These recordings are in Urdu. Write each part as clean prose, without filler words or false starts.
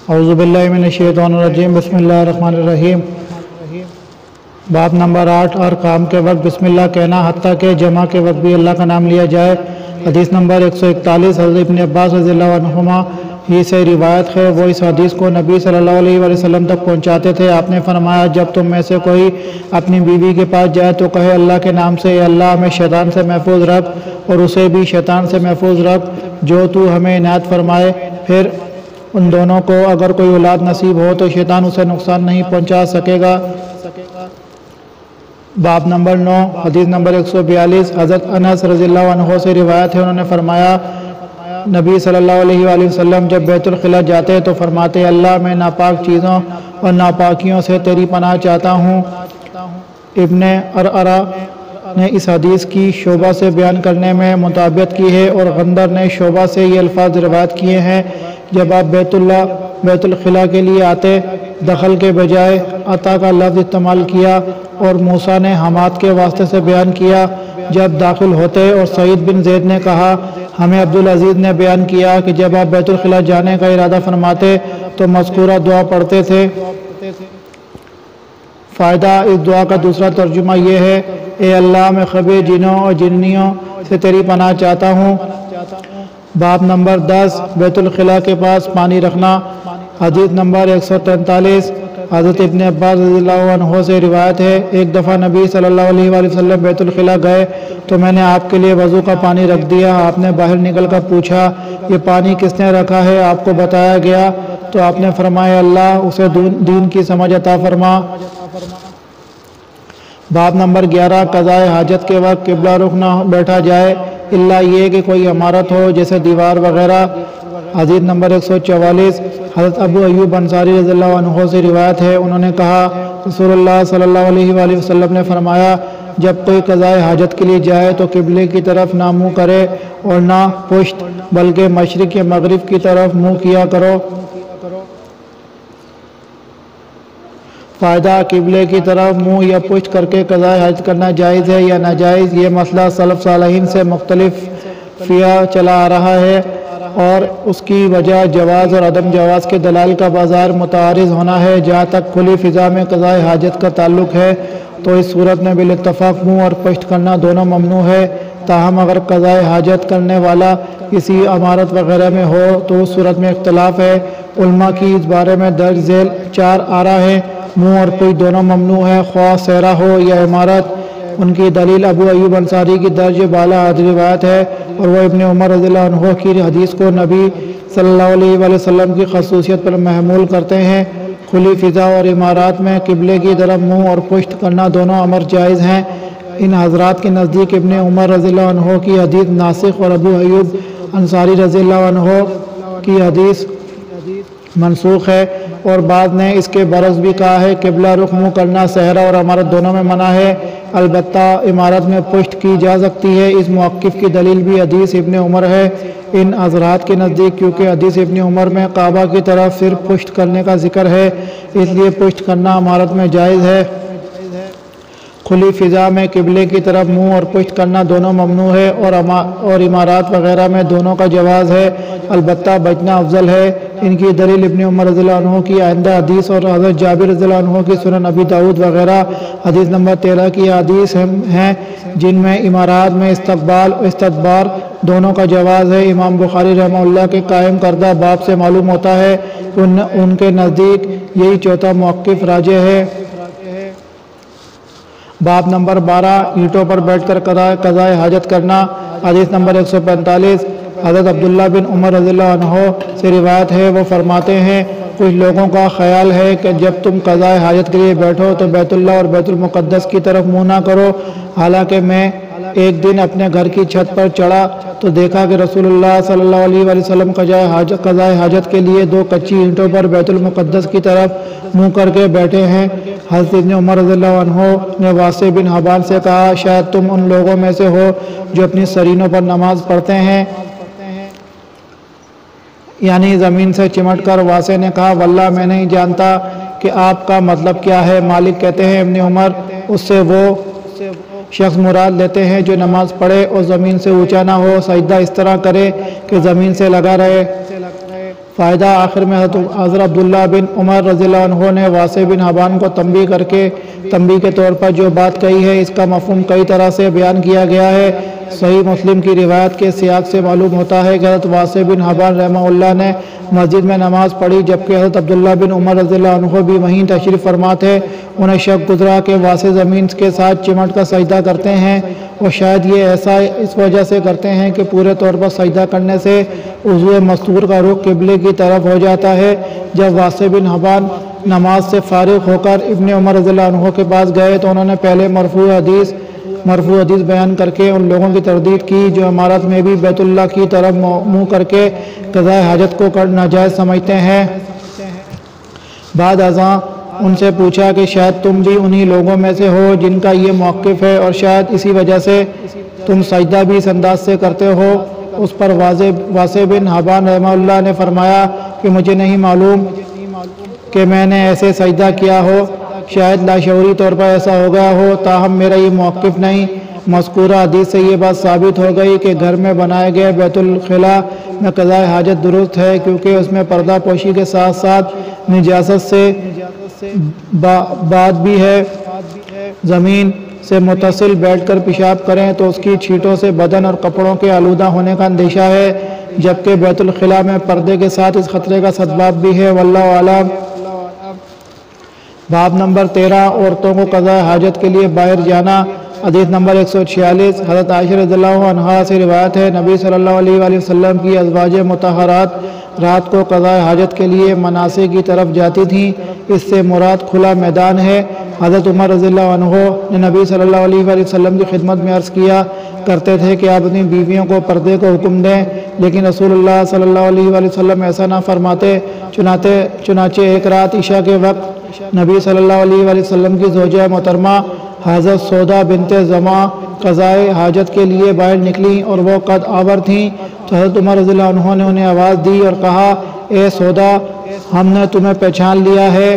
اعوذ باللہ من الشیطان الرجیم بسم اللہ الرحمن الرحیم۔ باب نمبر 8، ہر کام کے وقت بسم اللہ کہنا، حتیٰ کہ جمع کے وقت بھی اللہ کا نام لیا جائے۔ حدیث نمبر 141، حضرت ابن عباس رضی اللہ عنہما ہی سے روایت ہے، وہ اس حدیث کو نبی صلی اللہ علیہ وسلم تک پہنچاتے تھے۔ آپ نے فرمایا، جب تم میں سے کوئی اپنی بیوی کے پاس جائے تو کہے اللہ کے نام سے، اے اللہ ہمیں شیطان سے محفوظ رکھ اور اسے بھی شیطان سے محفوظ رکھ جو تو ہمیں عنایت فرمائے۔ پھر ان دونوں کو اگر کوئی اولاد نصیب ہو تو شیطان اسے نقصان نہیں پہنچا سکے گا۔ باب نمبر 9، حدیث نمبر 142، حضرت انس رضی اللہ عنہ سے روایت ہے، انہوں نے فرمایا نبی صلی اللہ علیہ وآلہ وسلم جب بیت الخلا جاتے تو فرماتے، اللہ میں ناپاک چیزوں اور ناپاکیوں سے تیری پناہ چاہتا ہوں۔ ابن عرعرہ نے اس حدیث کی شعبہ سے بیان کرنے میں مطابقت کی ہے اور غندر نے شعبہ سے یہ الفاظ روایت کیے ہیں، جب آپ بیت الخلا کے لیے آتے دخل کے بجائے عطا کا لفظ استعمال کیا، اور موسیٰ نے حماد کے واسطے سے بیان کیا جب داخل ہوتے، اور سعید بن زید نے کہا ہمیں عبدالعزیز نے بیان کیا کہ جب آپ بیت الخلا جانے کا ارادہ فرماتے تو مذکورہ دعا پڑھتے تھے۔ فائدہ، اس دعا کا دوسرا ترجمہ یہ ہے، اے اللہ میں خبیث جنوں اور جنیوں سے تیری پناہ چاہتا ہوں۔ باب نمبر 10، بیت الخلا کے پاس پانی رکھنا۔ حدیث نمبر 143، حضرت ابن عباس رضی اللہ عنہ سے روایت ہے، ایک دفعہ نبی صلی اللہ علیہ وآلہ وسلم بیت الخلا گئے تو میں نے آپ کے لیے وضو کا پانی رکھ دیا۔ آپ نے باہر نکل کر پوچھا یہ پانی کس نے رکھا ہے؟ آپ کو بتایا گیا تو آپ نے فرمایا اللہ اسے دین کی سمجھ عطا فرما۔ باب نمبر 11، قضاء حاجت کے وقت قبلہ رخ نہ بیٹھا جائے الا یہ کہ کوئی عمارت ہو جیسے دیوار وغیرہ۔ حدیث نمبر 144، حضرت ابو ایوب انصاری رضی اللہ عنہ سے روایت ہے، انہوں نے کہا رسول اللہ صلی اللہ علیہ وآلہ وسلم نے فرمایا جب کوئی قضاء حاجت کے لیے جائے تو قبلے کی طرف نہ منہ کرے اور نہ پشت، بلکہ مشرق یا مغرب کی طرف منہ کیا کرو۔ فائدہ، قبلے کی طرف منہ یا پشت کر کے قضاء حاجت کرنا جائز ہے یا ناجائز؟ یہ مسئلہ سلف صالحین سے مختلف فیہ چلا آ رہا ہے اور اس کی وجہ جواز اور عدم جواز کے دلائل کا بازار متعارض ہونا ہے۔ جہاں تک کھلی فضا میں قضاء حاجت کا تعلق ہے تو اس صورت میں بالاتفاق منہ اور پشت کرنا دونوں ممنوع ہے۔ تاہم اگر قضاء حاجت کرنے والا کسی عمارت وغیرہ میں ہو تو اس صورت میں اختلاف ہے۔ علماء کی اس بارے میں درج ذیل 4 آراء ہیں۔ منہ اور پشت دونوں ممنوع ہے، خواہ صحرا ہو یا عمارت۔ ان کی دلیل ابو ایوب انصاری کی درج بالا روایت ہے اور وہ ابن عمر رضی اللہ عنہ کی حدیث کو نبی صلی اللہ علیہ وآلہ وسلم کی خصوصیت پر محمول کرتے ہیں۔ کھلی فضا اور عمارات میں قبلے کی طرف منہ اور پشت کرنا دونوں امر جائز ہیں۔ ان حضرات کے نزدیک ابن عمر رضی اللہ عنہ کی حدیث ناسخ اور ابو ایوب انصاری رضی اللہ عنہ کی حدیث منسوخ ہے، اور بعض نے اس کے برعکس بھی کہا ہے قبلہ رخ منہ کرنا صحرا اور عمارت دونوں میں منع ہے، البتہ عمارت میں پشت کی جا سکتی ہے۔ اس موقف کی دلیل بھی حدیث ابن عمر ہے ان حضرات کے نزدیک، کیونکہ حدیث ابن عمر میں کعبہ کی طرف صرف پشت کرنے کا ذکر ہے، اس لیے پشت کرنا عمارت میں جائز ہے۔ کھلی فضا میں قبلے کی طرف منہ اور پشت کرنا دونوں ممنوع ہے اور عمارات وغیرہ میں دونوں کا جواز ہے، البتہ بچنا افضل ہے۔ ان کی دلیل ابن عمر رضی اللہ عنہ کی آئندہ حدیث اور حضرت جابر رضی اللہ عنہ کی سنن ابی داؤد وغیرہ حدیث نمبر 13 کی حدیث ہیں جن میں عمارات میں استقبال و استدبار دونوں کا جواز ہے۔ امام بخاری رحمہ اللہ کے قائم کردہ باب سے معلوم ہوتا ہے ان کے نزدیک یہی چوتھا موقف راجح ہے۔ باب نمبر 12، اینٹوں پر بیٹھ کر قضاء حاجت کرنا۔ حدیث نمبر 145، حضرت عبداللہ بن عمر رضی اللہ عنہ سے روایت ہے، وہ فرماتے ہیں کچھ لوگوں کا خیال ہے کہ جب تم قضاء حاجت کے لیے بیٹھو تو بیت اللہ اور بیت المقدس کی طرف منہ نہ کرو۔ حالانکہ میں ایک دن اپنے گھر کی چھت پر چڑھا تو دیکھا کہ رسول اللہ صلی اللہ علیہ وآلہ وسلم قضاء حاجت کے لیے 2 کچی اینٹوں پر بیت المقدس کی طرف منہ کر کے بیٹھے ہیں۔ حضرت ابن عمر رضی اللہ عنہ نے واسع بن حبان سے کہا شاید تم ان لوگوں میں سے ہو جو اپنی سرینوں پر نماز پڑھتے ہیں، یعنی زمین سے چمٹ کر۔ واسع نے کہا واللہ میں نہیں جانتا کہ آپ کا مطلب کیا ہے۔ مالک کہتے ہیں ابن عمر اس سے وہ شخص مراد لیتے ہیں جو نماز پڑھے اور زمین سے اونچا نہ ہو، سجدہ اس طرح کرے کہ زمین سے لگا رہے۔ فائدہ آخر میں حضرت عبداللہ بن عمر رضی اللہ عنہ نے واسع بن حبان کو تنبیہ کے طور پر جو بات کہی ہے، اس کا مفہوم کئی طرح سے بیان کیا گیا ہے۔ صحیح مسلم کی روایت کے سیاق سے معلوم ہوتا ہے کہ حضرت واسع بن حبان رحمہ اللہ نے مسجد میں نماز پڑھی، جبکہ حضرت عبداللہ بن عمر رضی اللہ عنہ بھی وہیں تشریف فرما تھے۔ انہیں شک گزرا کہ واسع زمین کے ساتھ چمٹ کر سجدہ کرتے ہیں، اور شاید یہ ایسا اس وجہ سے کرتے ہیں کہ پورے طور پر سجدہ کرنے سے عضو مستور کا رخ قبلے کی طرف ہو جاتا ہے۔ جب واسع بن حبان نماز سے فارغ ہو کر ابن عمر رضی اللہ عنہ کے پاس گئے تو انہوں نے پہلے مرفوع حدیث بیان کر کے ان لوگوں کی تردید کی جو عمارت میں بھی بیت اللہ کی طرف منہ کر کے قضاء حاجت کو ناجائز سمجھتے ہیں۔ بعد ازاں ان سے پوچھا کہ شاید تم بھی انہی لوگوں میں سے ہو جن کا یہ موقف ہے، اور شاید اسی وجہ سے تم سجدہ بھی اس انداز سے کرتے ہو۔ اس پر واسع بن حبان رحمہ اللہ نے فرمایا کہ مجھے نہیں معلوم کہ میں نے ایسے سجدہ کیا ہو، شاید لاشعوری طور پر ایسا ہو گیا ہو، تاہم میرا یہ موقف نہیں۔ مذکورہ حدیث سے یہ بات ثابت ہو گئی کہ گھر میں بنائے گئے بیت الخلاء میں قضاء حاجت درست ہے، کیونکہ اس میں پردہ پوشی کے ساتھ ساتھ نجاست سے بات بھی ہے۔ زمین سے متصل بیٹھ کر پیشاب کریں تو اس کی چھینٹوں سے بدن اور کپڑوں کے آلودہ ہونے کا اندیشہ ہے، جبکہ بیت الخلاء میں پردے کے ساتھ اس خطرے کا سبب بھی ہے۔ واللہ اعلم۔ باب نمبر 13 عورتوں کو قضاء حاجت کے لیے باہر جانا۔ حدیث نمبر 146 حضرت عائشہ رضی اللہ عنہا سے روایت ہے، نبی صلی اللہ علیہ وآلہ وسلم کی ازواج مطہرات رات کو قضاء حاجت کے لیے مناسک کی طرف جاتی تھیں، اس سے مراد کھلا میدان ہے۔ حضرت عمر رضی اللہ عنہ نے نبی صلی اللہ علیہ وآلہ وسلم کی خدمت میں عرض کیا کرتے تھے کہ آپ اپنی بیویوں کو پردے کو حکم دیں، لیکن رسول اللہ صلی اللہ علیہ وآلہ وسلم ایسا نہ فرماتے۔ چنانچہ ایک رات عشاء کے وقت نبی صلی اللہ علیہ وآلہ وسلم کی زوجہ محترمہ حضرت سودا بنت زمعہ قضاء حاجت کے لیے باہر نکلیں اور وہ قد آور تھیں، تو حضرت عمر رضی اللہ عنہ نے انہیں آواز دی اور کہا، اے سودا، ہم نے تمہیں پہچان لیا ہے۔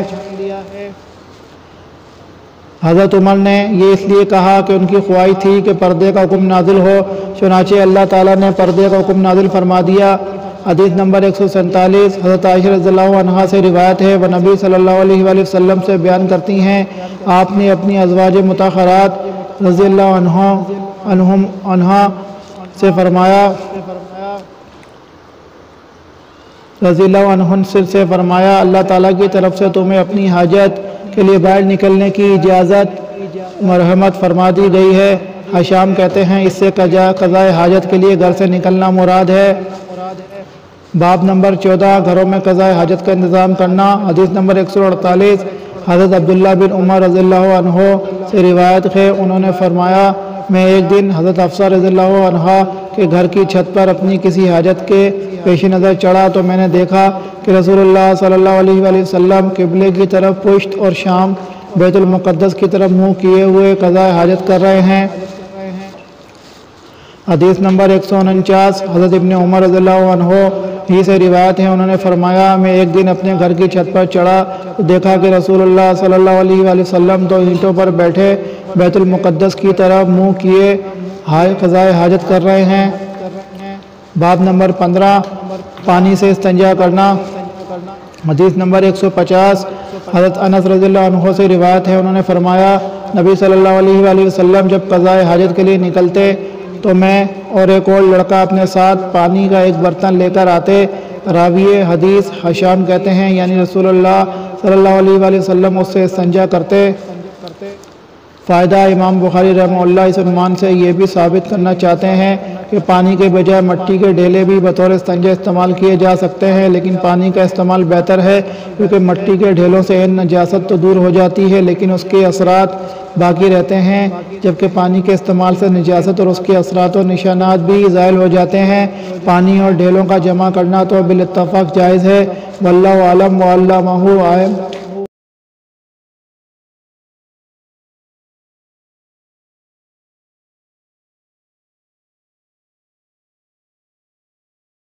حضرت عمر نے یہ اس لیے کہا کہ ان کی خواہش تھی کہ پردے کا حکم نازل ہو، چنانچہ اللہ تعالیٰ نے پردے کا حکم نازل فرما دیا۔ حدیث نمبر 147 حضرت عائشہ رضی اللہ عنہا سے روایت ہے، وہ نبی صلی اللہ علیہ وآلہ وسلم سے بیان کرتی ہیں، آپ نے اپنی ازواج مطہرات رضی اللہ عنہا سے فرمایا، اللہ تعالیٰ کی طرف سے تمہیں اپنی حاجت کے لیے باہر نکلنے کی اجازت مرحمت فرما دی گئی ہے۔ حشام کہتے ہیں، اس سے قضاء حاجت کے لیے گھر سے نکلنا مراد ہے۔ باب نمبر 14 گھروں میں قضاء حاجت کا انتظام کرنا۔ حدیث نمبر 148 حضرت عبداللہ بن عمر رضی اللہ عنہ سے روایت ہے، انہوں نے فرمایا، میں ایک دن حضرت حفصہ رضی اللہ عنہا کے گھر کی چھت پر اپنی کسی حاجت کے پیش نظر چڑھا تو میں نے دیکھا کہ رسول اللہ صلی اللہ علیہ وآلہ وسلم قبلے کی طرف پشت اور شام بیت المقدس کی طرف منہ کیے ہوئے قضاء حاجت کر رہے ہیں۔ حدیث نمبر 149 حضرت ابن عمر رضی اللہ عنہ ہی سے روایت ہے، انہوں نے فرمایا، میں ایک دن اپنے گھر کی چھت پر چڑھا تو دیکھا کہ رسول اللہ صلی اللہ علیہ وآلہ وسلم تو اینٹوں پر بیٹھے بیت المقدس کی طرف منہ کیے قضاء حاجت کر رہے ہیں۔ باب نمبر 15 پانی سے استنجا کرنا۔ حدیث نمبر 150 حضرت انس رضی اللہ عنہ سے روایت ہے، انہوں نے فرمایا، نبی صلی اللہ علیہ وآلہ وسلم جب قضاء حاجت کے لیے نکلتے تو میں اور ایک اور لڑکا اپنے ساتھ پانی کا ایک برتن لے کر آتے۔ راوی حدیث حشام کہتے ہیں، یعنی رسول اللہ صلی اللہ علیہ وآلہ وسلم اس سے استنجا کرتے۔ فائدہ امام بخاری رحمہ اللہ اس عنوان سے یہ بھی ثابت کرنا چاہتے ہیں کہ پانی کے بجائے مٹی کے ڈھیلے بھی بطور استنجا استعمال کیے جا سکتے ہیں، لیکن پانی کا استعمال بہتر ہے کیونکہ مٹی کے ڈھیلوں سے نجاست تو دور ہو جاتی ہے لیکن اس کے اثرات باقی رہتے ہیں، جبکہ پانی کے استعمال سے نجاست اور اس کے اثرات و نشانات بھی زائل ہو جاتے ہیں۔ پانی اور ڈھیلوں کا جمع کرنا تو بالاتفاق جائز ہے۔ واللہ اعلم وعلمہ عالم۔